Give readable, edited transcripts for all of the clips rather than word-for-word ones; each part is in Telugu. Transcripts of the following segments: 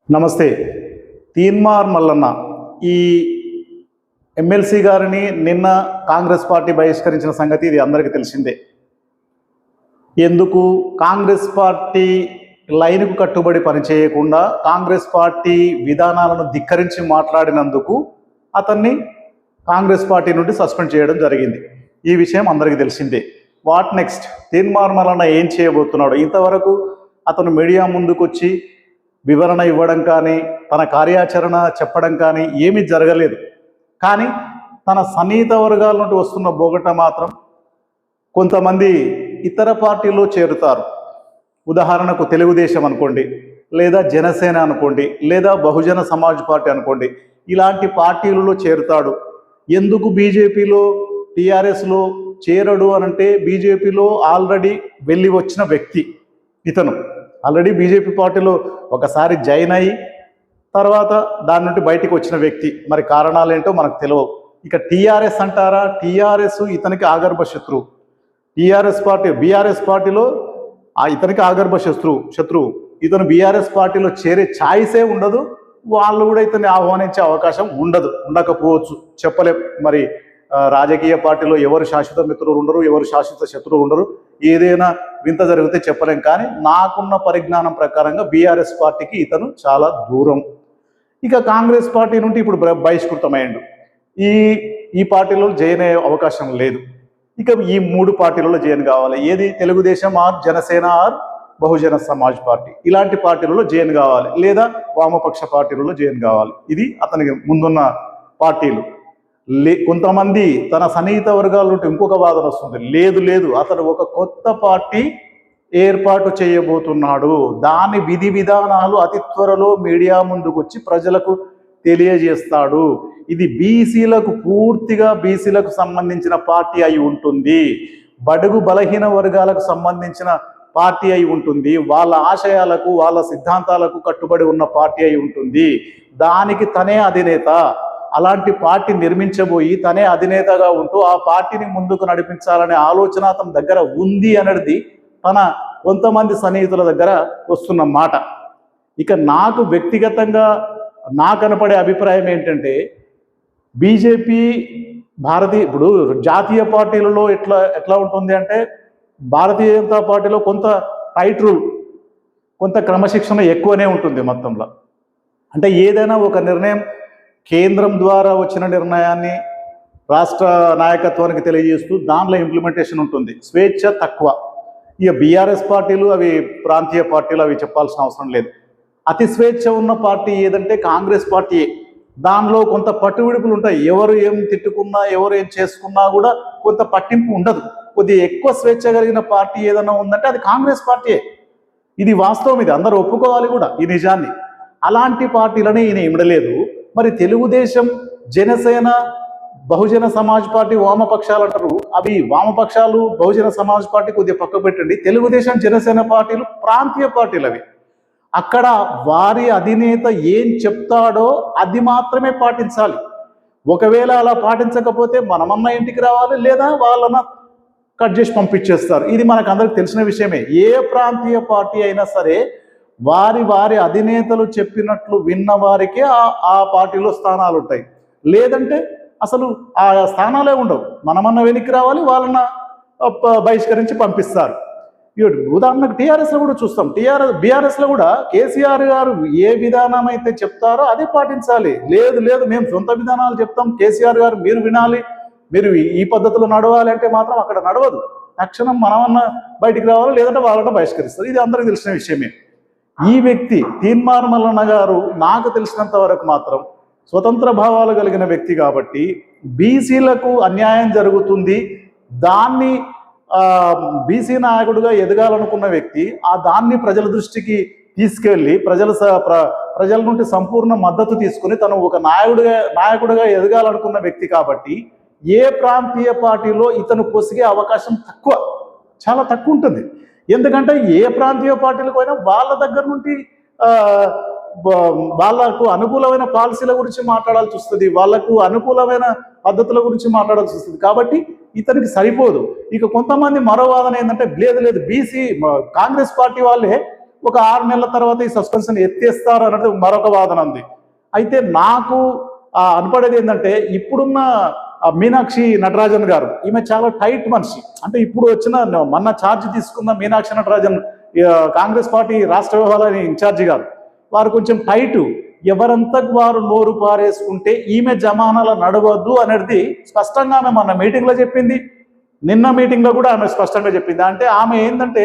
నమస్తే. తీన్మార్ మల్లన్న ఈ ఎమ్మెల్సీ గారిని నిన్న కాంగ్రెస్ పార్టీ బహిష్కరించిన సంగతి ఇది అందరికీ తెలిసిందే. ఎందుకు కాంగ్రెస్ పార్టీ లైన్కు కట్టుబడి పనిచేయకుండా కాంగ్రెస్ పార్టీ విధానాలను ధిక్కరించి మాట్లాడినందుకు అతన్ని కాంగ్రెస్ పార్టీ నుండి సస్పెండ్ చేయడం జరిగింది. ఈ విషయం అందరికీ తెలిసిందే. What next? తీన్మార్ మల్లన్న ఏం చేయబోతున్నాడు? ఇంతవరకు అతను మీడియా ముందుకొచ్చి వివరణ ఇవ్వడం కానీ తన కార్యాచరణ చెప్పడం కానీ ఏమీ జరగలేదు. కానీ తన సన్నిహిత వర్గాల నుండి వస్తున్న బోగట మాత్రం కొంతమంది ఇతర పార్టీలో చేరుతారు. ఉదాహరణకు తెలుగుదేశం అనుకోండి, లేదా జనసేన అనుకోండి, లేదా బహుజన సమాజ్ పార్టీ అనుకోండి, ఇలాంటి పార్టీలలో చేరుతాడు. ఎందుకు బీజేపీలో టీఆర్ఎస్లో చేరడు అనంటే బీజేపీలో ఆల్రెడీ వెళ్ళి వచ్చిన వ్యక్తి ఇతను. ఆల్రెడీ బీజేపీ పార్టీలో ఒకసారి జాయిన్ అయ్యి తర్వాత దాని నుండి బయటికి వచ్చిన వ్యక్తి. మరి కారణాలు ఏంటో మనకు తెలియవు. ఇక టీఆర్ఎస్ అంటారా? టీఆర్ఎస్ ఇతనికి ఆగర్భ శత్రువు. టీఆర్ఎస్ పార్టీ బీఆర్ఎస్ పార్టీలో ఇతనికి ఆగర్భ శత్రువు. ఇతను బీఆర్ఎస్ పార్టీలో చేరే ఛాయిసే ఉండదు. వాళ్ళు కూడా ఇతన్ని ఆహ్వానించే అవకాశం ఉండకపోవచ్చు, చెప్పలేం. మరి రాజకీయ పార్టీలో ఎవరు శాశ్వత మిత్రులు ఉండరు, ఎవరు శాశ్వత శత్రువులు ఉండరు. ఏదైనా వింత జరిగితే చెప్పలేం. కానీ నాకున్న పరిజ్ఞానం ప్రకారంగా బీఆర్ఎస్ పార్టీకి ఇతను చాలా దూరం. ఇక కాంగ్రెస్ పార్టీ నుండి ఇప్పుడు బహిష్కృతమైండు. ఈ పార్టీలో జాయిన్ అయ్యే అవకాశం లేదు. ఇక ఈ మూడు పార్టీలలో జాయిన్ కావాలి. ఏది? Telugu Desam or Janasena or Bahujan Samaj party. ఇలాంటి పార్టీలలో జాయిన్ కావాలి, లేదా వామపక్ష పార్టీలలో జాయిన్ కావాలి. ఇది అతనికి ముందున్న పార్టీలు. కొంతమంది తన సన్నిహిత వర్గాల నుండి ఇంకొక వాదన వస్తుంది. లేదు అతను ఒక కొత్త పార్టీ ఏర్పాటు చేయబోతున్నాడు, దాని విధి విధానాలు అతి త్వరలో మీడియా ముందుకు వచ్చి ప్రజలకు తెలియజేస్తాడు. ఇది పూర్తిగా బీసీలకు సంబంధించిన పార్టీ అయి ఉంటుంది, బడుగు బలహీన వర్గాలకు సంబంధించిన పార్టీ అయి ఉంటుంది, వాళ్ళ ఆశయాలకు వాళ్ళ సిద్ధాంతాలకు కట్టుబడి ఉన్న పార్టీ అయి ఉంటుంది. దానికి తనే అధినేత. అలాంటి పార్టీ నిర్మించబోయి తనే అధినేతగా ఉంటూ ఆ పార్టీని ముందుకు నడిపించాలనే ఆలోచన తన దగ్గర ఉంది అనేది తన కొంతమంది సన్నిహితుల దగ్గర వస్తున్న మాట. ఇక నాకు వ్యక్తిగతంగా కనపడే అభిప్రాయం ఏంటంటే, బీజేపీ ఇప్పుడు జాతీయ పార్టీలలో ఎట్లా ఉంటుంది అంటే, భారతీయ జనతా పార్టీలో కొంత టైట్ రూల్, కొంత క్రమశిక్షణ ఎక్కువనే ఉంటుంది మొత్తంలో. అంటే ఏదైనా ఒక నిర్ణయం కేంద్రం ద్వారా వచ్చిన నిర్ణయాన్ని రాష్ట్ర నాయకత్వానికి తెలియజేస్తూ దానిలో ఇంప్లిమెంటేషన్ ఉంటుంది, స్వేచ్ఛ తక్కువ. ఇక బీఆర్ఎస్ పార్టీలు అవి ప్రాంతీయ పార్టీలు, అవి చెప్పాల్సిన అవసరం లేదు. అతి స్వేచ్ఛ ఉన్న పార్టీ ఏదంటే కాంగ్రెస్ పార్టీయే. దానిలో కొంత పట్టువిడుపులు ఉంటాయి. ఎవరు ఏం తిట్టుకున్నా, ఎవరు ఏం చేసుకున్నా కూడా కొంత పట్టింపు ఉండదు. కొద్దిగా ఎక్కువ స్వేచ్ఛ కలిగిన పార్టీ ఏదైనా ఉందంటే అది కాంగ్రెస్ పార్టీయే. ఇది వాస్తవం, ఇది అందరూ ఒప్పుకోవాలి కూడా ఈ నిజాన్ని. అలాంటి పార్టీలని ఈయన ఇమడలేదు. మరి తెలుగుదేశం, జనసేన, బహుజన సమాజ్ పార్టీ వామపక్షాలు అంటారు. అవి వామపక్షాలు, బహుజన సమాజ్ పార్టీ కొద్దిగా పక్క పెట్టండి. తెలుగుదేశం, జనసేన పార్టీలు ప్రాంతీయ పార్టీలు. అవి అక్కడ వారి అధినేత ఏం చెప్తాడో అది మాత్రమే పాటించాలి. ఒకవేళ అలా పాటించకపోతే మనమన్నా ఇంటికి రావాలి, లేదా వాళ్ళన కట్ చేసి పంపించేస్తారు. ఇది మనకు అందరికి తెలిసిన విషయమే. ఏ ప్రాంతీయ పార్టీ అయినా సరే వారి అధినేతలు చెప్పినట్లు విన్న వారికే ఆ పార్టీలో స్థానాలు ఉంటాయి. లేదంటే అసలు ఆ స్థానాలే ఉండవు. మనమన్నా వెనక్కి రావాలి, వాళ్ళన్న బహిష్కరించి పంపిస్తారు. ఉదాహరణకు టీఆర్ఎస్లో కూడా చూస్తాం. బీఆర్ఎస్లో కూడా కేసీఆర్ గారు ఏ విధానం అయితే చెప్తారో అదే పాటించాలి. లేదు మేము సొంత విధానాలు చెప్తాం, కేసీఆర్ గారు మీరు వినాలి, మీరు ఈ పద్ధతిలో నడవాలి అంటే మాత్రం అక్కడ నడవదు. తక్షణం మనమన్నా బయటికి రావాలి, లేదంటే వాళ్ళన్న బహిష్కరిస్తారు. ఇది అందరికీ తెలిసిన విషయమే. ఈ వ్యక్తి తీన్మార్ మల్లన్న గారు నాకు తెలిసినంత వరకు మాత్రం స్వతంత్ర భావాలు కలిగిన వ్యక్తి కాబట్టి బీసీలకు అన్యాయం జరుగుతుంది, దాన్ని బీసీ నాయకుడిగా ఎదగాలనుకున్న వ్యక్తి దాన్ని ప్రజల దృష్టికి తీసుకెళ్ళి ప్రజల నుండి సంపూర్ణ మద్దతు తీసుకుని తను ఒక నాయకుడిగా ఎదగాలనుకున్న వ్యక్తి కాబట్టి ఏ ప్రాంతీయ పార్టీలో ఇతను పొసిగే అవకాశం చాలా తక్కువ ఉంటుంది. ఎందుకంటే ఏ ప్రాంతీయ పార్టీలకు అయినా వాళ్ళ దగ్గర నుండి వాళ్ళకు అనుకూలమైన పాలసీల గురించి మాట్లాడాల్సి వస్తుంది, వాళ్ళకు అనుకూలమైన పద్ధతుల గురించి మాట్లాడాల్సి వస్తుంది. కాబట్టి ఇతనికి సరిపోదు. ఇక కొంతమంది మరో వాదన ఏంటంటే, లేదు బీసీ కాంగ్రెస్ పార్టీ వాళ్ళే ఒక 6 నెలల తర్వాత ఈ సస్పెన్షన్ ఎత్తేస్తారు అనేది మరొక వాదన ఉంది. అయితే నాకు అనుపడేది ఏంటంటే ఇప్పుడున్న మీనాక్షి నటరాజన్ గారు, ఈమె చాలా టైట్ మనిషి. అంటే ఇప్పుడు మొన్న ఛార్జ్ తీసుకున్న మీనాక్షి నటరాజన్ కాంగ్రెస్ పార్టీ రాష్ట్ర వ్యవహారాల ఇన్ఛార్జి గారు, వారు కొంచెం టైటు. ఎవరంతకు వారు నోరు పారేసుకుంటే ఈమె జమానాలో నడవద్దు అనేది స్పష్టంగా ఆమె మొన్న మీటింగ్లో చెప్పింది. నిన్న మీటింగ్లో కూడా ఆమె స్పష్టంగా చెప్పింది. అంటే ఆమె ఏంటంటే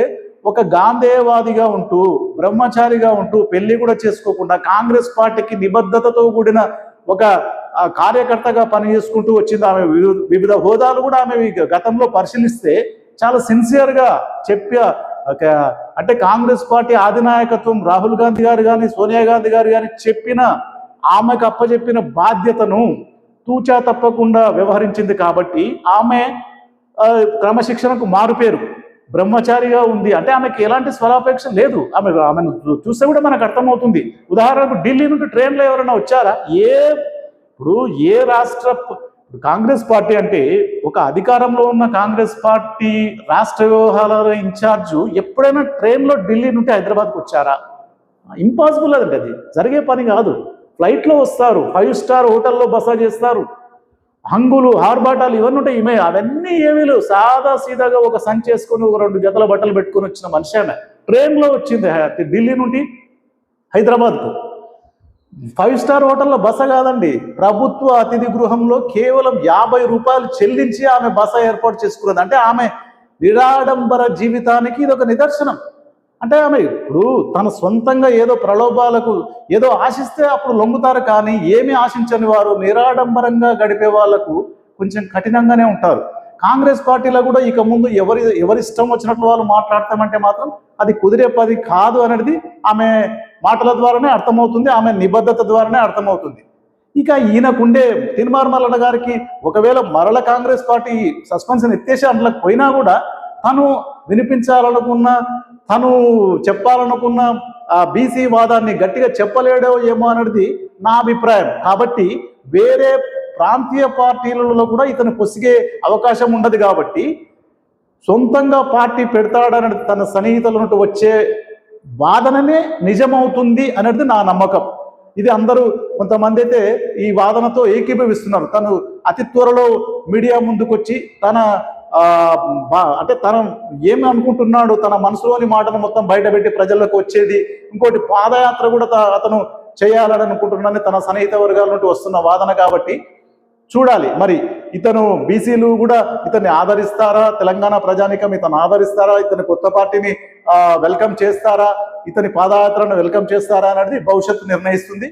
ఒక గాంధేయవాదిగా ఉంటూ, బ్రహ్మచారిగా ఉంటూ, పెళ్లి కూడా చేసుకోకుండా కాంగ్రెస్ పార్టీకి నిబద్ధతతో కూడిన ఒక కార్యకర్తగా పనిచేసుకుంటూ వచ్చింది. ఆమె వివిధ హోదాలు కూడా ఆమె గతంలో పరిశీలిస్తే చాలా సిన్సియర్గా అంటే కాంగ్రెస్ పార్టీ అధినాయకత్వం రాహుల్ గాంధీ గారు కానీ, సోనియా గాంధీ గారు కానీ ఆమెకు అప్పచెప్పిన బాధ్యతను తూచా తప్పకుండా వ్యవహరించింది. కాబట్టి ఆమె క్రమశిక్షణకు మారుపేరు. బ్రహ్మచారిగా ఉంది అంటే ఆమెకి ఎలాంటి స్వలాపేక్ష లేదు. ఆమెను చూస్తే కూడా మనకు అర్థమవుతుంది. ఉదాహరణకు ఢిల్లీ నుండి ట్రైన్లో ఎవరైనా వచ్చారా? ఇప్పుడు ఏ రాష్ట్ర కాంగ్రెస్ పార్టీ అంటే ఒక అధికారంలో ఉన్న కాంగ్రెస్ పార్టీ రాష్ట్ర వ్యవహారాల ఇన్ఛార్జు ఎప్పుడైనా ట్రైన్లో ఢిల్లీ నుండి హైదరాబాద్కి వచ్చారా? ఇంపాసిబుల్ అదండి, అది జరిగే పని కాదు. ఫ్లైట్లో వస్తారు, 5 స్టార్ హోటల్లో బస చేస్తారు, హంగులు ఆర్భాటాలు ఇవన్నీ ఉంటాయి. అవన్నీ ఏమీ లేవు. సాదా సీదాగా ఒక సంచి చేసుకొని ఒక 2 జతల బట్టలు పెట్టుకొని వచ్చిన మనిషి ఆమె ట్రైన్లో వచ్చింది ఢిల్లీ నుండి హైదరాబాద్కు. 5 స్టార్ హోటల్లో బస కాదండి, ప్రభుత్వ అతిథి గృహంలో కేవలం 50 రూపాయలు చెల్లించి ఆమె బస ఏర్పాటు చేసుకున్నది. అంటే ఆమె నిరాడంబర జీవితానికి ఇది ఒక నిదర్శనం. అంటే ఆమె ఇప్పుడు తన సొంతంగా ఏదో ప్రలోభాలకు ఏదో ఆశిస్తే అప్పుడు లొంగుతారు, కానీ ఏమీ ఆశించని వారు నిరాడంబరంగా గడిపే వాళ్లకు కొంచెం కఠినంగానే ఉంటారు. కాంగ్రెస్ పార్టీలో కూడా ఇక ముందు ఎవరి ఇష్టం వచ్చినట్లు వాళ్ళు మాట్లాడతామంటే మాత్రం అది కుదిరే పది కాదు అనేది ఆమె మాటల ద్వారానే అర్థమవుతుంది, ఆమె నిబద్ధత ద్వారానే అర్థమవుతుంది. ఇక ఈయనకుండే తీన్మార్ మల్లన్న గారికి ఒకవేళ మరల కాంగ్రెస్ పార్టీ సస్పెన్షన్ ఎత్తేసి అందులోకి పోయినా కూడా తను వినిపించాలనుకున్న, తను చెప్పాలనుకున్న బీసీ వాదాన్ని గట్టిగా చెప్పలేడో ఏమో అనేది నా అభిప్రాయం. కాబట్టి వేరే ప్రాంతీయ పార్టీలలో కూడా ఇతను పొసిగే అవకాశం ఉండదు. కాబట్టి సొంతంగా పార్టీ పెడతాడనేది తన సన్నిహితుల నుండి వచ్చే వాదననే నిజమవుతుంది అనేది నా నమ్మకం. ఇది అందరూ కొంతమంది అయితే ఈ వాదనతో ఏకీభవిస్తున్నారు. తను అతి త్వరలో మీడియా ముందుకొచ్చి అంటే తను ఏమి అనుకుంటున్నాడు, తన మనసులోని మాటను మొత్తం బయటపెట్టి ప్రజలకు వచ్చేది. ఇంకోటి పాదయాత్ర కూడా అతను చేయాలని అనుకుంటున్నాడని తన సన్నిహిత వర్గాల నుండి వస్తున్న వాదన. కాబట్టి చూడాలి మరి ఇతను బీసీలు కూడా ఇతన్ని ఆదరిస్తారా, తెలంగాణ ప్రజానికం ఇతను ఆదరిస్తారా, ఇతని కొత్త పార్టీని వెల్కమ్ చేస్తారా, ఇతని పాదయాత్రను వెల్కమ్ చేస్తారా అనేది భవిష్యత్తు నిర్ణయిస్తుంది.